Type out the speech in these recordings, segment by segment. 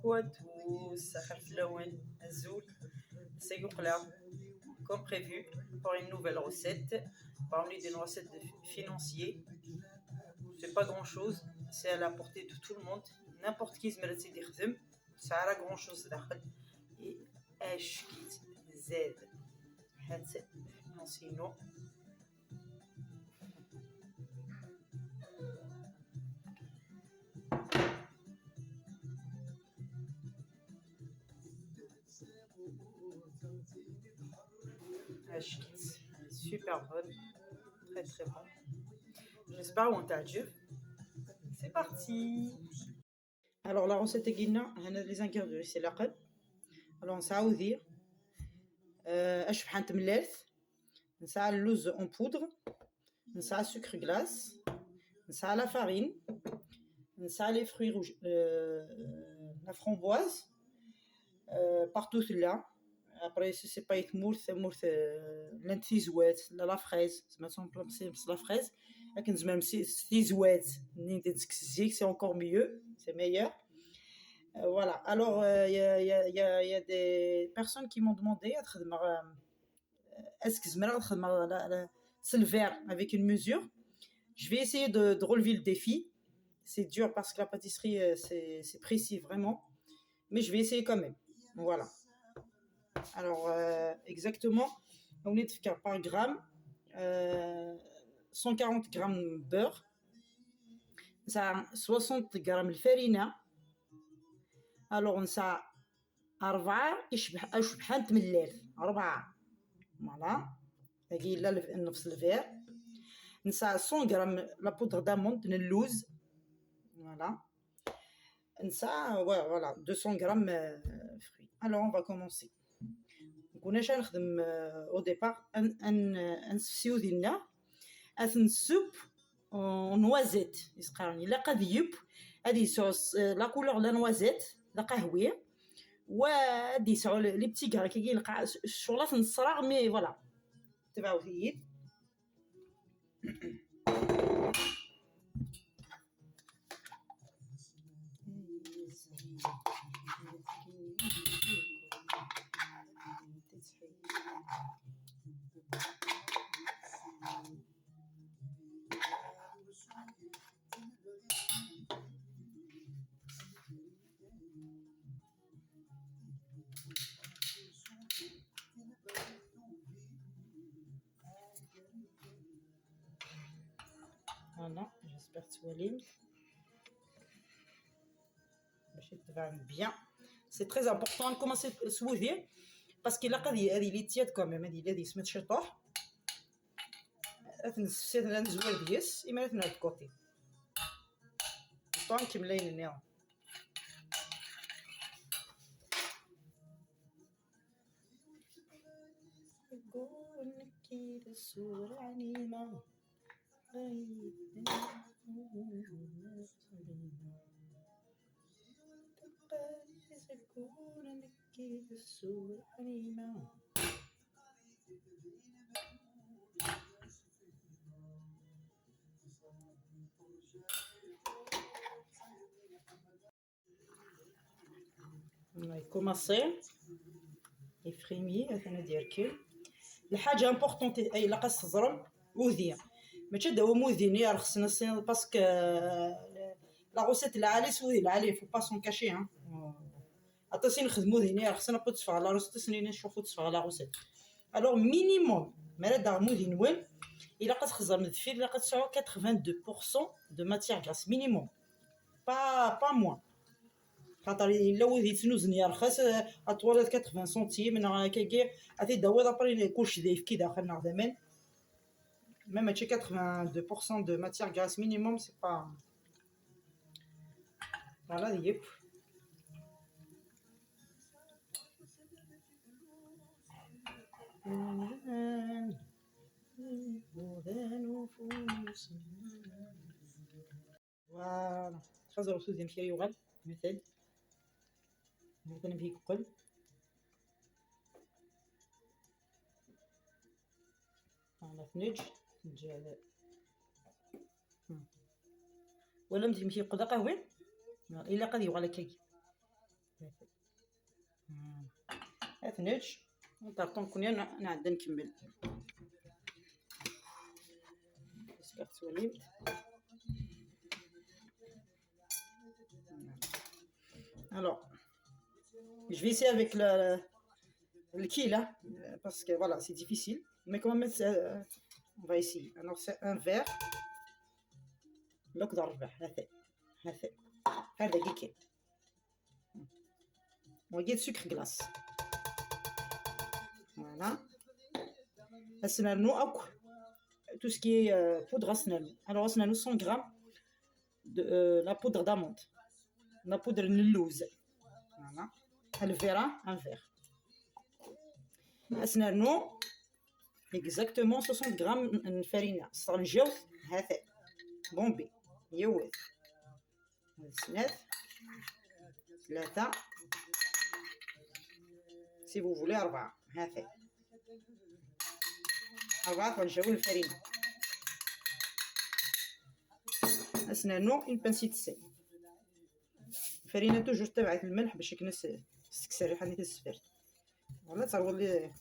Coucou à tous, Sahar Flawen, Azoul, c'est Youkla, comme prévu, pour une nouvelle recette, parmi des recettes de financiers. C'est pas grand chose, c'est à la portée de tout le monde, n'importe qui se mérite d'y faire, ça a grand chose d'akhal. Et Ashkit Z, c'est financièrement. Ashkit, super bonne, très très bon. J'espère qu'on t'a dit. C'est parti. Alors la recette est guina, on a les ingrédients c'est la qad. Alors on s'aoud dire اشفحان تملاث نساع اللوز en poudre نساع sucre glace نساع la farine نساع les fruits rouges la framboise partout là. Après si c'est pas يتمورث l'antisouette la fraise ما semble c'est la fraise لكن même si tisouette c'est encore mieux, c'est meilleur. Voilà. Alors, il y a des personnes qui m'ont demandé est-ce que c'est le verre avec une mesure. Je vais essayer de relever le défi. C'est dur parce que la pâtisserie, c'est précis vraiment. Mais je vais essayer quand même. Voilà. Alors, exactement, on est par gramme. 140 grammes beurre. Ça a 60 grammes de farine. Alors نسى 4 أشبحان تملاث 4 فوالا باقي لا نفس الفير نسى 100 غرام لا بودر داموند من اللوز فوالا نسى فوالا 200 غرام فري. Alors on va commencer. كنا شا نخدم au départ نسفسيو ديالنا نسوب نوازيت يسقرني لا قد يب هذه صوص لا كولور لا نوازيت لا قهويه ودي سعو لي بتي كاع كي نلقى الشوكولات نصراغ مي فوالا تبعو ثيد Voilà, j'espère que tu vois l'île. Bien. C'est très important de commencer à soulever parce qu'il a des tièdes quand même, il a des semaines chez toi. C'est un zouer bies, il met de côté. Tant qu'il me l'a énervé. On va commencer. Et frémir, أنا ديركي. الحاجة importante أي لقص زرم وذية. ما تشدوا موذيني راه خصنا باسكو لا غوسيت العالي سوي العالي faut pas s'en cacher hein. عطاسين نخدمو ذيني راه خصنا نبقاو تصفى على روسيت سنين نشوفو تصفى على غوسيت. Alors minimum مالا دار موذين وين إلا قد خزر مذفير إلا قد 82% de matière grasse minimum pas moins. خاطر الا وليت تنوزني رخص اطول 80 سنتيم انا كاكي عطي داوود ابري كلشي دايف كي داخلنا زمان même à 82% de matière grasse minimum c'est pas voilà yep. Voilà خزر سوزين كي يغل مثل ممكن فيك قل على فنج نجي ولا متمشي قدا قهوه الا قد يغلى كي أثنج نطرطون كوني أنا عاد نكمل Alors, je vais essayer avec le kil, hein, parce que voilà, c'est difficile. Mais quand même, on va essayer. Alors, c'est un verre. نقدر أربح هذا كيكي وجيت sucre glace. Voilà. Asnano, tout ce qui est poudre asnano. Alors, asnano 100 grammes de la poudre d'amande. La poudre nellouse. Voilà. Le verre, un verre. Asnano, exactement 60 grammes de farine. Strangeout, هذا بومبي يوث. ثلاثة si vous voulez أربعة. هذا أربعة تنجاو الفرينة. أسنانو une pincée de sel. الفرينة توجور تبعت الملح باش يكنس تكسر حنيت السفرت. ولا تصاور لي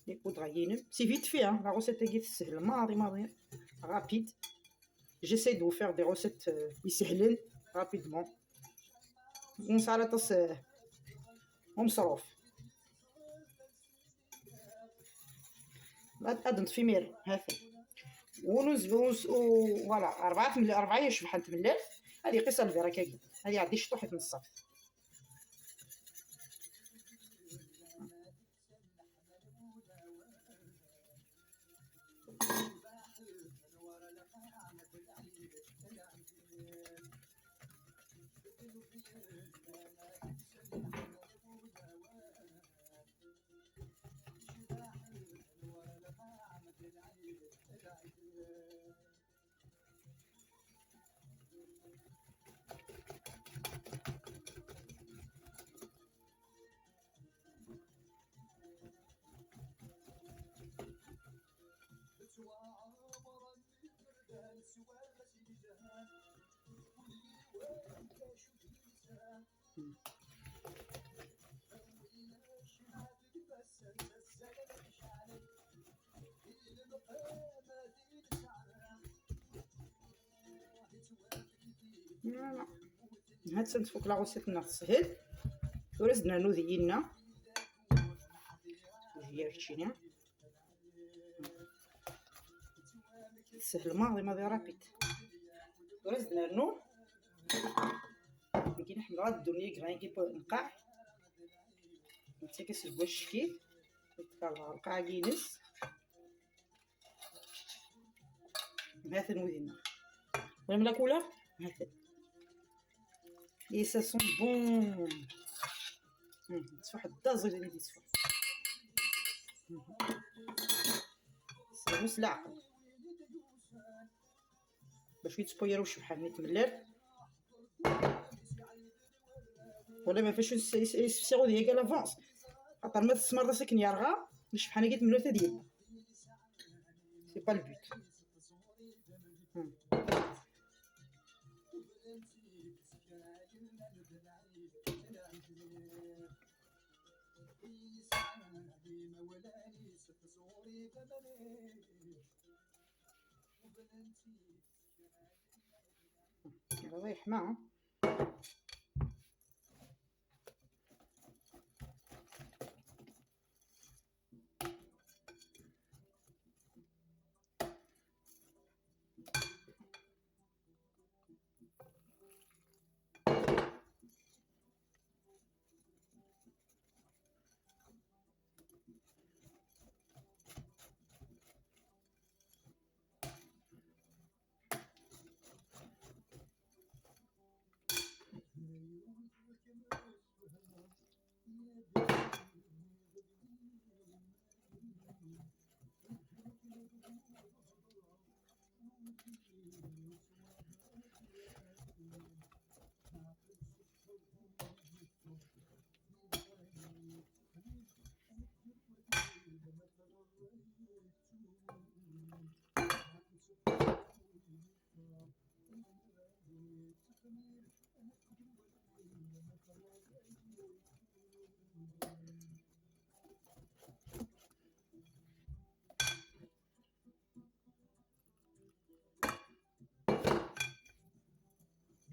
بودغ عينم. سي فيت في لا غوسيت تاعي سهلة ماضي رابيد. J'essaie de vous faire des recettes يسهلن rapidement. ونسالطس ومصروف. أدنت في مير هذا. ونوز فوالا أربعة يشبحن تملال. هذه قصة الفيرا كاكي. هذه عندي شطوحة من الصف. هاد سنتفوك لا غوسيتنا تسهل ورزنا نوذينا هي فتشينا سهل ماضي رابيد ورزنا نو كي نحمل غاد الدنيا كغا نجيب نقع نتكس الوش كيف القاع كينس هاث نوذينا ولا ملا كولر هاث et ça sent bon. واحد الدازل اللي يسفح سيروس العقل باش يتسبويرو شبحال نيت ملال ولا ما فاش يسفسيرو ديال لافونس خاطر ما تسمر راسك يرغى شبحال نيت ملال ديال سي با البوت. رايح معه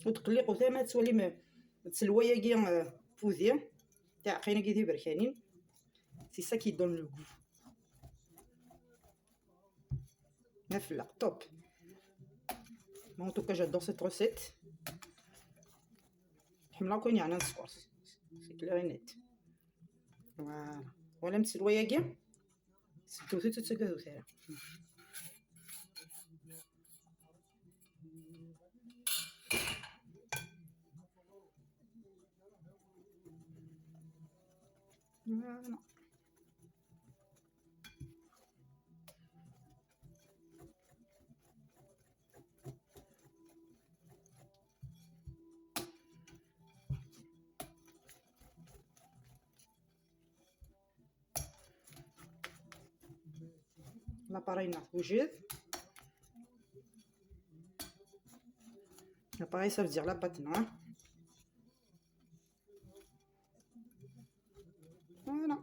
وتقليق وثما تولي تسلويا كي فوزي تاع قينا كي بركانين. سي سا كي دون لو غو. نفلق توب. En tout cas, j'adore cette recette. حملا كون يعني نسكر سي كلير نيت. فوالا ولا متسلويه كاع ستوثي تتسكدو ثيرا. فوالا l'appareil وجد. L'appareil ça veut dire la pâte noire. Voilà.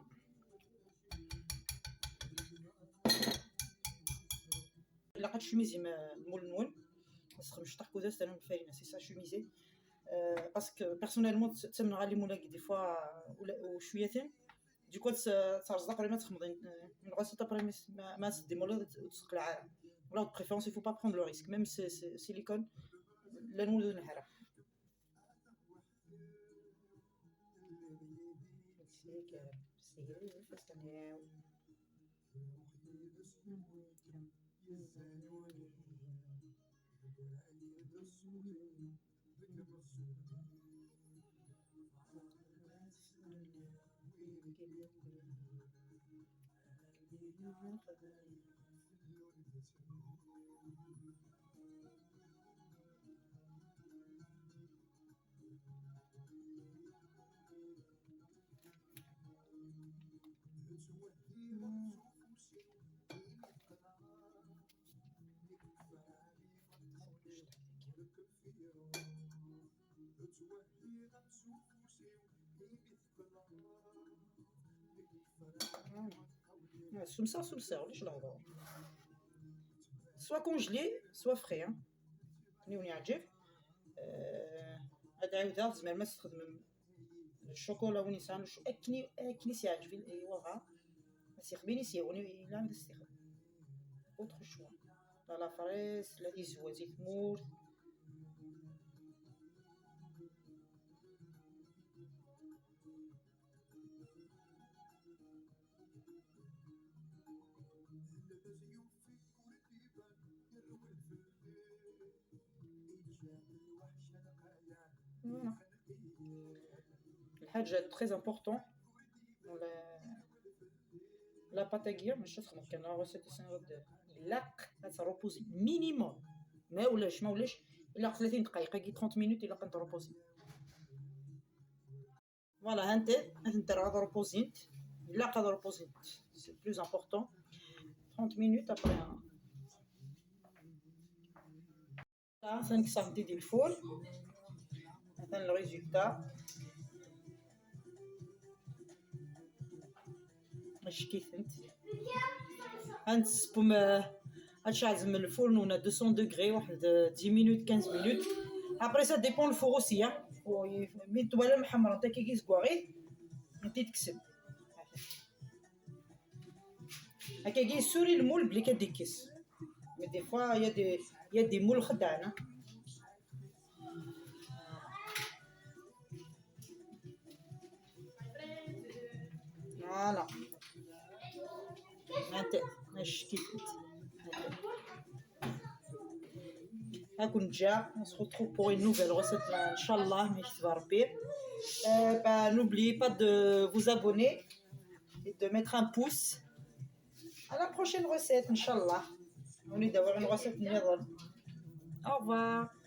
لقيت شوميزي مول نون نسخمش طاح كوزاس تاع الفارينه سي سا شوميزي باسكو بيرسونيلمون تسمن غالي مولاك دي فوا وشويه ثاني Du coup, ça après mettre une recette après masse des mollets de préférence, il ne faut pas prendre le risque, même si c'est silicone, la noix de nahara. سمسة ولاش الهضور سوا كونجلي سوا فري نيوني عجب هاد عاودها زعما ما تستخدم الشوكولا ونيسان اكني سي عجبي ايوا سي خبيني سي وني لا نستخدم اوتر شوا لا فريس لا ازوازي ثمور الحاجة très important dans la pâte à guire ماشي تخمم كان لا recette سنغد لا تروبوزي مينيموم ما ولاش الا 30 دقيقة كي 30 مينوت الا كنت روبوزي فوالا انت راه روبوزيت الا قاد روبوزيت سي بلوز امبورطون 30 مينوت ابري نكسر ديال الفول مثلا لو ريزولتا اش كيفنت غنسبو هادشي عزم الفرن ونا 200 دوغري واحد 10 مينوت 15 مينوت ابري سا ديبون الفور اوسي مي طواله محمره انت كي كيسكواغي انت تكسب هكا كي سوري المول بلي كديكس مي دي فوا يا دي مول خدعنا فوالا هانت اش كيفنت هاكون جا on se retrouve pour une nouvelle recette inchallah mais ربي n'oubliez pas de vous abonner et de mettre un pouce à la prochaine recette inchallah on est d'avoir une recette meilleure au revoir.